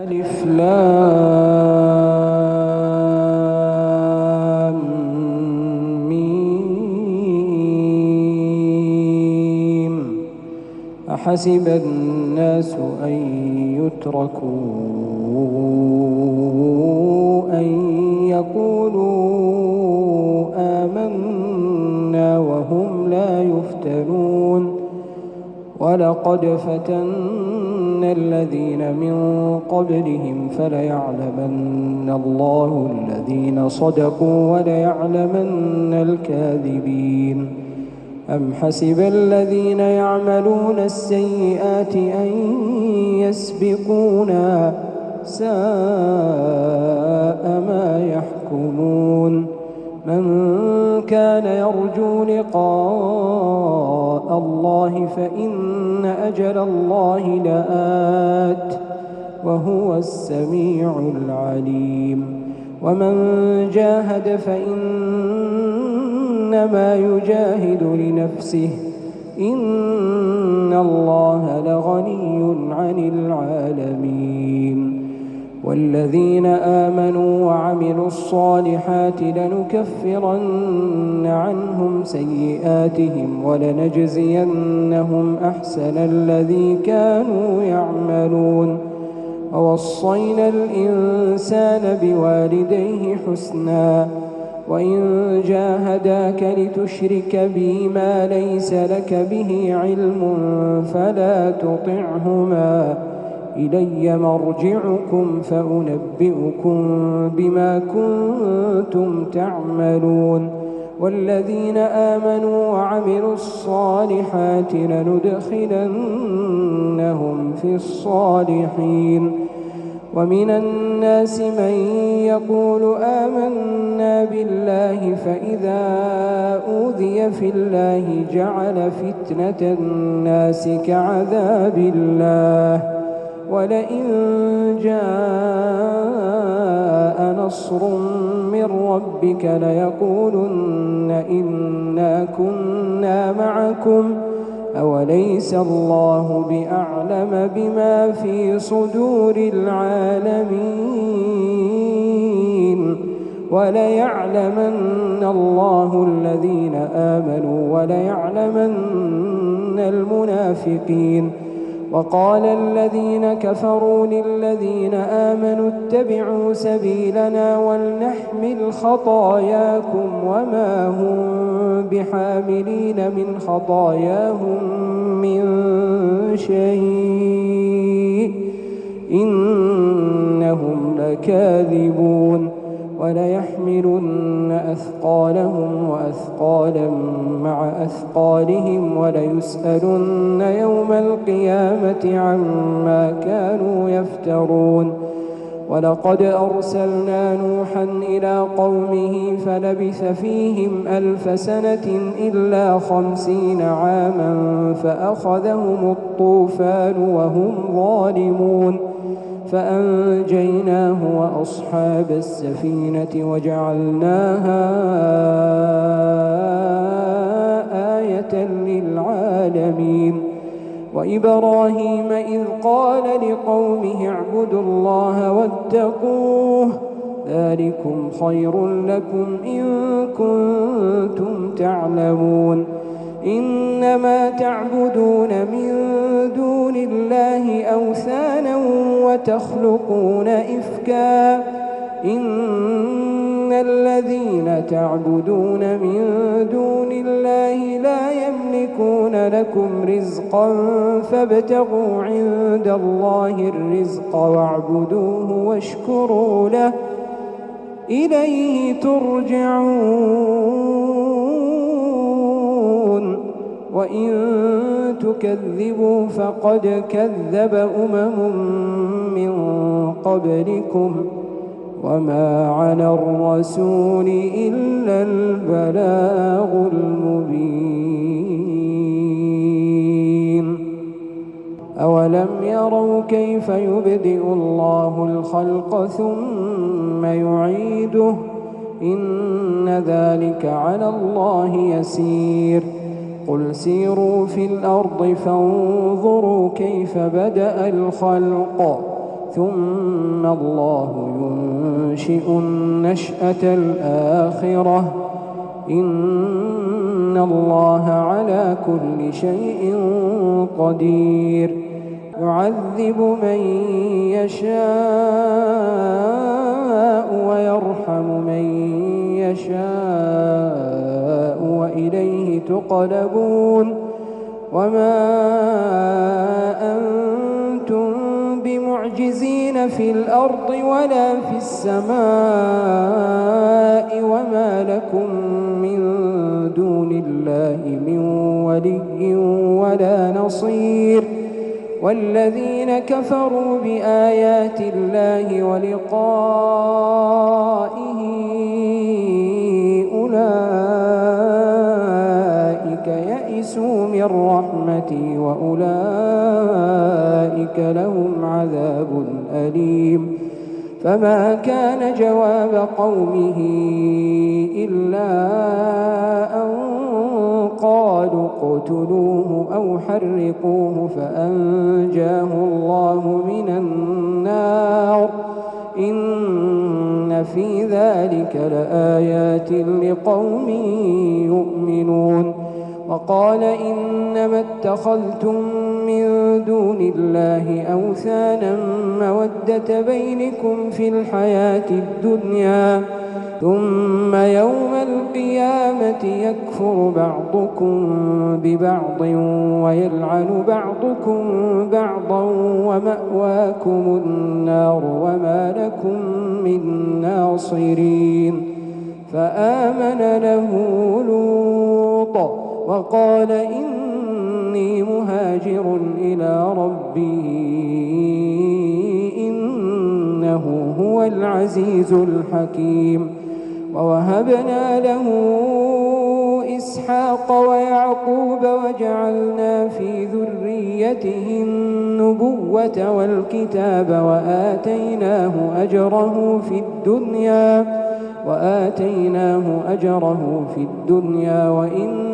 ألف لام ميم. أحسب الناس أن يتركوا أن يقولوا آمنا وهم لا يفتنون. ولقد فتنا الذين من قبلهم فليعلمن الله الذين صدقوا وليعلمن الكاذبين. أم حسب الذين يعملون السيئات أن يسبقونا ساء ما يحكمون. من كان يرجو لقاء الله فإن أجل الله لآت وهو السميع العليم. ومن جاهد فإنما يجاهد لنفسه إن الله لغني عن العالمين. والذين آمنوا وعملوا الصالحات لنكفرن عنهم سيئاتهم ولنجزينهم أحسن الذي كانوا يعملون. ووصينا الإنسان بوالديه حسنا وإن جاهداك لتشرك بي ما ليس لك به علم فلا تطعهما إلي مرجعكم فأنبئكم بما كنتم تعملون. والذين آمنوا وعملوا الصالحات لندخلنهم في الصالحين. ومن الناس من يقول آمنا بالله فإذا أوذي في الله جعل فتنة الناس كعذاب الله ولئن جاء نصر من ربك ليقولن إنا كنا معكم أوليس الله بأعلم بما في صدور العالمين. وليعلمن الله الذين آمنوا وليعلمن المنافقين. وقال الذين كفروا للذين آمنوا اتبعوا سبيلنا ولنحمل خطاياكم وما هم بحاملين من خطاياهم من شيء إنهم لكاذبون. وليحملن أثقالهم وأثقالا مع أثقالهم وليسألن يوم القيامة عما كانوا يفترون. ولقد أرسلنا نوحا إلى قومه فلبث فيهم 1000 سنة إلا 50 عاما فأخذهم الطوفان وهم ظالمون فأنجيناه وأصحاب السفينة وجعلناها آية للعالمين. وإبراهيم إذ قال لقومه اعبدوا الله واتقوه ذلكم خير لكم إن كنتم تعلمون. إنما تعبدون من دون الله أوثانا وتخلقون إفكا إن الذين تعبدون من دون الله لا يملكون لكم رزقا فابتغوا عند الله الرزق واعبدوه واشكروا له إليه ترجعون. وإن تكذبوا فقد كذب من قبلكم وما على الرسول إلا البلاغ المبين. أولم يروا كيف يبدئ الله الخلق ثم يعيده إن ذلك على الله يسير. قل سيروا في الأرض فانظروا كيف بدأ الخلق ثم الله ينشئ النشأة الآخرة إن الله على كل شيء قدير يعذب من يشاء ويرحم من يشاء وإليه تقلبون وما أنتم بمعجزين في الأرض ولا في السماء وما لكم من دون الله من ولي ولا نصير والذين كفروا بآيات الله ولقائه أولئك يئسوا من رحمتي وأولئك لهم عذاب أليم فما كان جواب قومه إلا أن قالوا اقتلوه أو حرقوه فأنجاه الله من النار إن في ذلك لآيات لقوم يؤمنون وقال إنما اتخذتم من دون الله أوثانا مودة بينكم في الحياة الدنيا ثم يوم القيامة يكفر بعضكم ببعض ويلعن بعضكم بعضا ومأواكم النار وما لكم من ناصرين فآمن له لوط وقال إني مهاجر إلى ربي إنه هو العزيز الحكيم ووهبنا له إسحاق ويعقوب وجعلنا في ذريته النبوة والكتاب وآتيناه أجره في الدنيا وإنه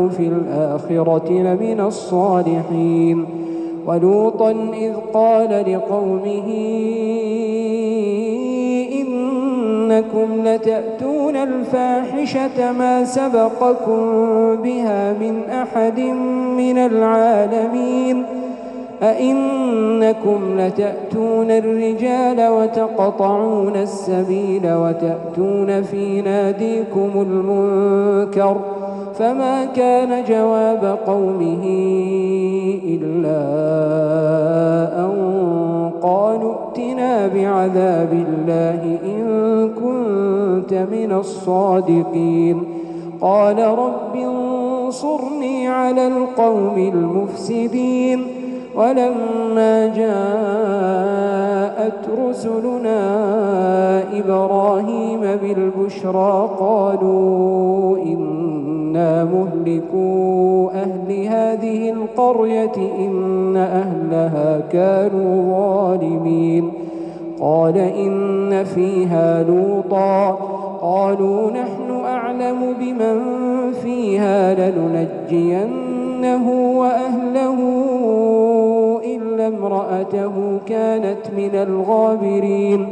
في الآخرة لمن الصالحين ولوطا إذ قال لقومه إنكم لتأتون الفاحشة ما سبقكم بها من أحد من العالمين أئنكم لتأتون الرجال وتقطعون السبيل وتأتون في ناديكم المنكر فما كان جواب قومه إلا أن قالوا ائتنا بعذاب الله إن كنت من الصادقين قال رب انصرني على القوم المفسدين ولما جاءت رسلنا إبراهيم بالبشرى قالوا إنا مهلكو أهل هذه القرية إن أهلها كانوا ظالمين قال إن فيها لوطا قالوا نحن أعلم بمن فيها لننجينه وأهله إلا امرأته كانت من الغابرين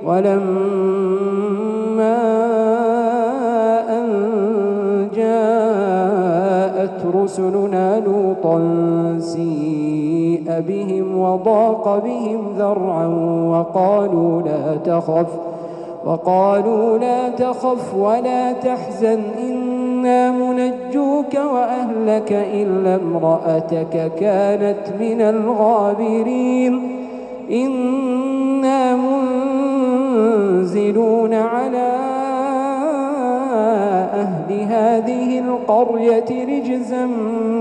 ولما أن جاءت رسلنا لوطا سيء بهم وضاق بهم ذرعا وقالوا لا تخف ولا تحزن إنا منجوك وأهلك إلا امرأتك كانت من الغابرين إنا منزلون على أهل هذه القرية رجزا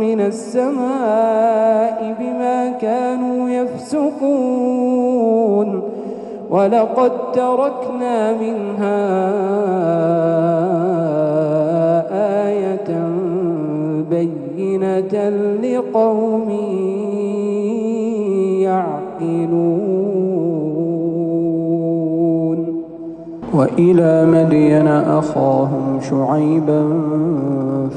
من السماء بما كانوا يفسقون ولقد تركنا منها آية بينة لقوم يعقلون وإلى مدين أخاهم شعيبا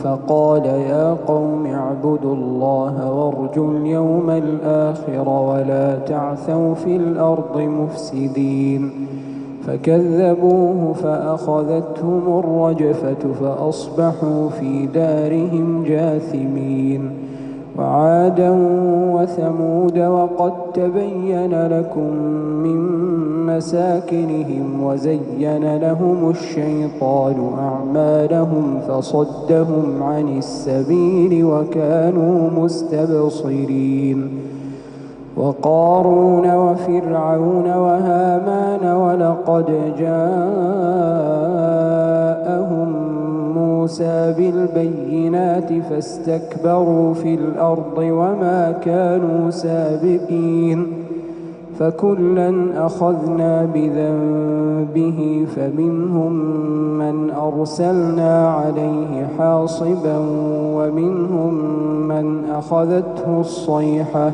فقال يا قوم اعبدوا الله وارجوا اليوم الآخر ولا تعثوا في الأرض مفسدين فكذبوه فأخذتهم الرجفة فأصبحوا في دارهم جاثمين وعادا وثمود وقد تبين لكم من مساكنهم وزين لهم الشيطان أعمالهم فصدهم عن السبيل وكانوا مستبصرين وقارون وفرعون وهامان ولقد جاءهم موسى بالبينات فاستكبروا في الأرض وما كانوا سابقين فكلا أخذنا بذنبه فمنهم من أرسلنا عليه حاصبا ومنهم من أخذته الصيحة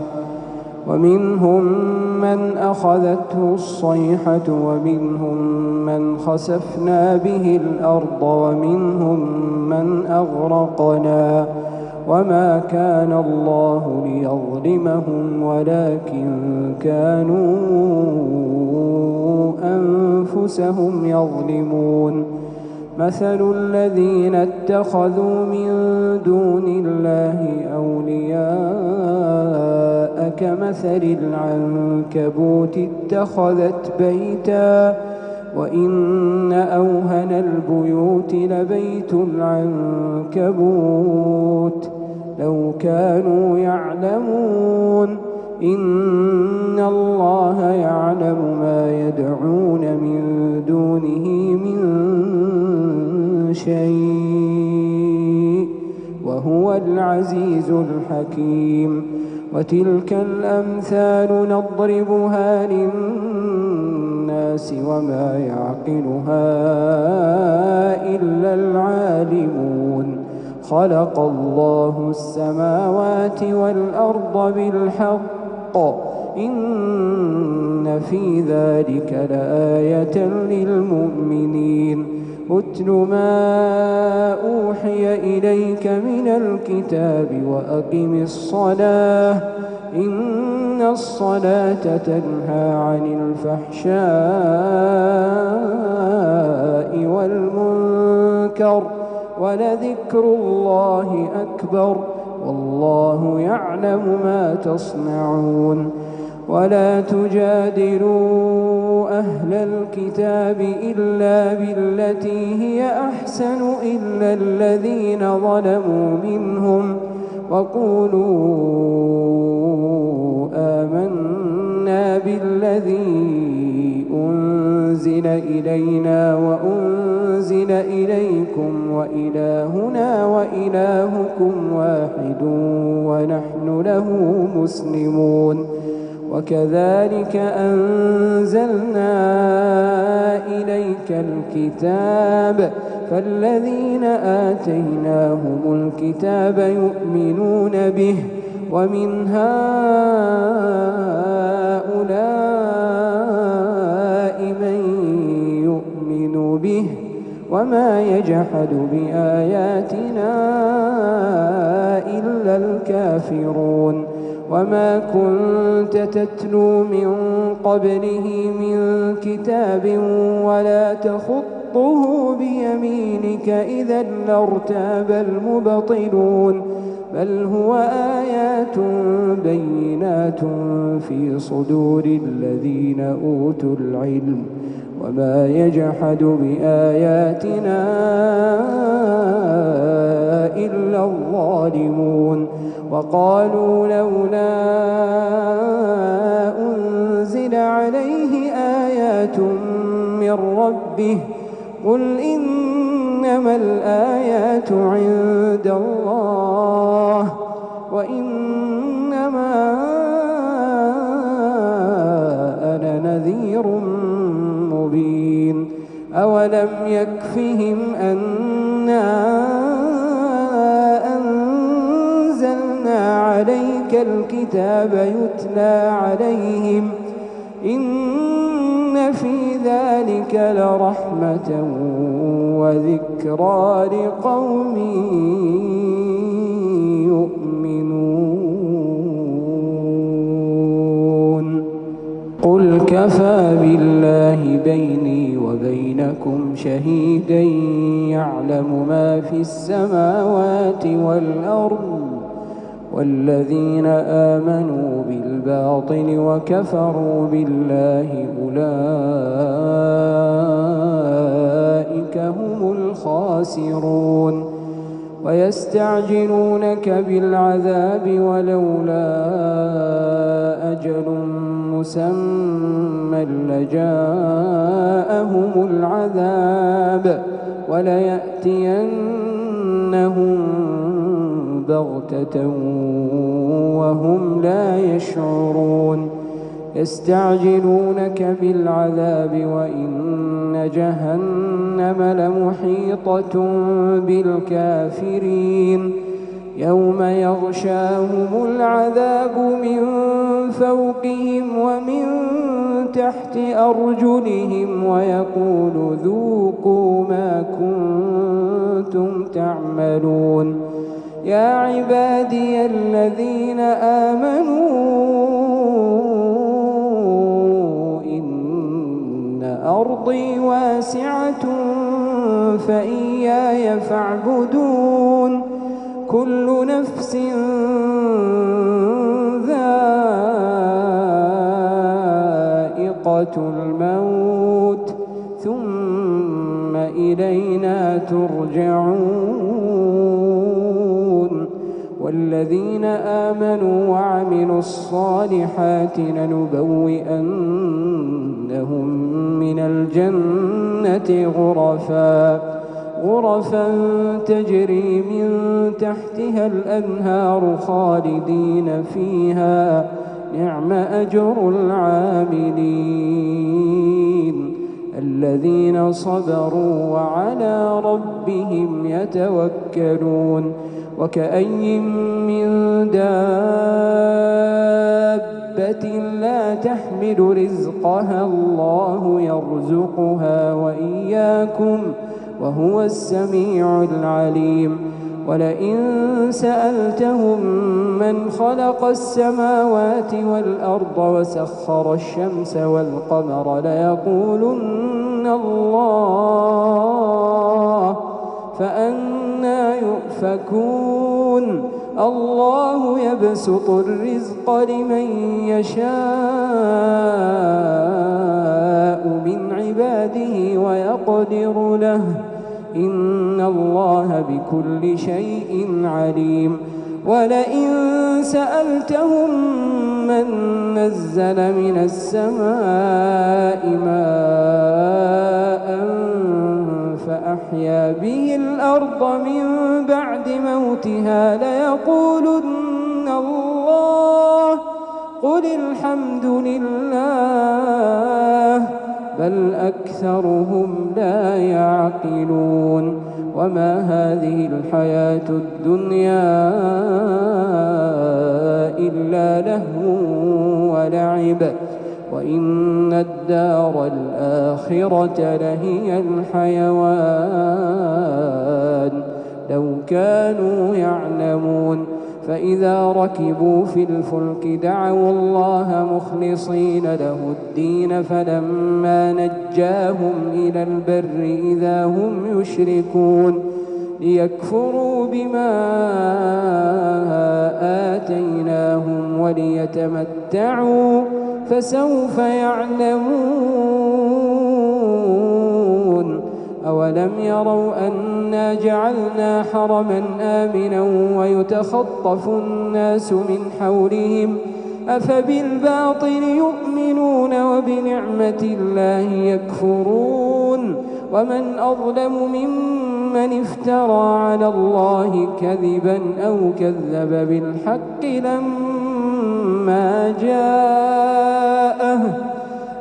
ومنهم من خسفنا به الأرض ومنهم من أغرقنا وما كان الله ليظلمهم ولكن كانوا أنفسهم يظلمون مثل الذين اتخذوا من دون الله أولياء كمثل العنكبوت اتخذت بيتا وإن أوهن البيوت لبيت العنكبوت لو كانوا يعلمون إن الله يعلم ما يدعون من دونه من شيء وهو العزيز الحكيم وتلك الأمثال نضربها للناس وما يعقلها إلا العالمون خلق الله السماوات والأرض بالحق إن في ذلك لآية للمؤمنين اتل ما أوحي إليك من الكتاب وأقم الصلاة إن الصلاة تنهى عن الفحشاء والمنكر ولذكر الله أكبر والله يعلم ما تصنعون ولا تجادلوا أهل الكتاب إلا بالتي هي أحسن إلا الذين ظلموا منهم وقولوا آمنا بالذي أنزل إلينا وأنزل إليكم وإلهنا وإلهكم واحد ونحن له مسلمون وكذلك أنزلنا إليك الكتاب فالذين آتيناهم الكتاب يؤمنون به ومن هؤلاء من يؤمن به وما يجحد بآياتنا إلا الكافرون وما كنت تتلو من قبله من كتاب ولا تخطه بيمينك إذا لارتاب المبطلون بل هو آيات بينات في صدور الذين أوتوا العلم وما يجحد بآياتنا إلا الظالمون وقالوا لولا أنزل عليه آيات من ربه قل إنما الآيات عند الله وإنما أنا نذير مبين أولم يكفهم أنا أنزلنا عليك الكتاب يتلى عليهم إن في ذلك ذلك لرحمة وذكرى لقوم يؤمنون. قل كفى بالله بيني وبينكم شهيدا يعلم ما في السماوات والأرض والذين آمنوا بالباطل وكفروا بالله أولئك هم الخاسرون. ويستعجلونك بالعذاب ولولا أجل مسمى لجاءهم العذاب وليأتينهم بغتة وهم لا يشعرون. يستعجلونك بالعذاب وإن جهنم لمحيطة بالكافرين. يوم يغشاهم العذاب من فوقهم ومن تحت أرجلهم ويقول ذوقوا ما كنتم تعملون. يا عبادي الذين آمنوا إن أرضي واسعة فإياي فاعبدون. كل نفس ذائقة الموت ثم إلينا ترجعون. والذين آمنوا وعملوا الصالحات لنبوئنهم من الجنة غرفا تجري من تحتها الأنهار خالدين فيها نعم أجر العاملين الذين صبروا وعلى ربهم يتوكلون. وكأي من دابة لا تحمل رزقها الله يرزقها وإياكم وهو السميع العليم. ولئن سألتهم من خلق السماوات والأرض وسخر الشمس والقمر ليقولن الله فأنى يؤفكون. الله يبسط الرزق لمن يشاء من عباده ويقدر له إن الله بكل شيء عليم. ولئن سألتهم من نزل من السماء ماء فأحيا به الأرض من بعد موتها ليقولن الله قل الحمد لله بل أكثرهم لا يعقلون. وما هذه الحياة الدنيا إلا لهو ولعب وإن الدار الآخرة لهي الحيوان لو كانوا يعلمون. فإذا ركبوا في الفلك دعوا الله مخلصين له الدين فلما نجاهم إلى البر إذا هم يشركون. ليكفروا بما آتيناهم وليتمتعوا فسوف يعلمون. أولم يروا أنا جعلنا حرما آمنا ويتخطف الناس من حولهم أفبالباطل يؤمنون وبنعمة الله يكفرون. ومن أظلم ممن افترى على الله كذبا أو كذب بالحق لما جاءه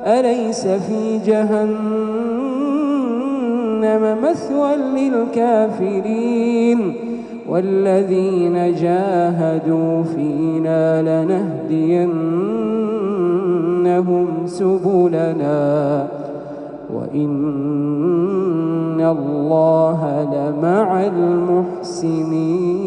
أليس في جهنم مثوى للكافرين. والذين جاهدوا فينا لنهدينهم سبلنا وإن الله لمع المحسنين.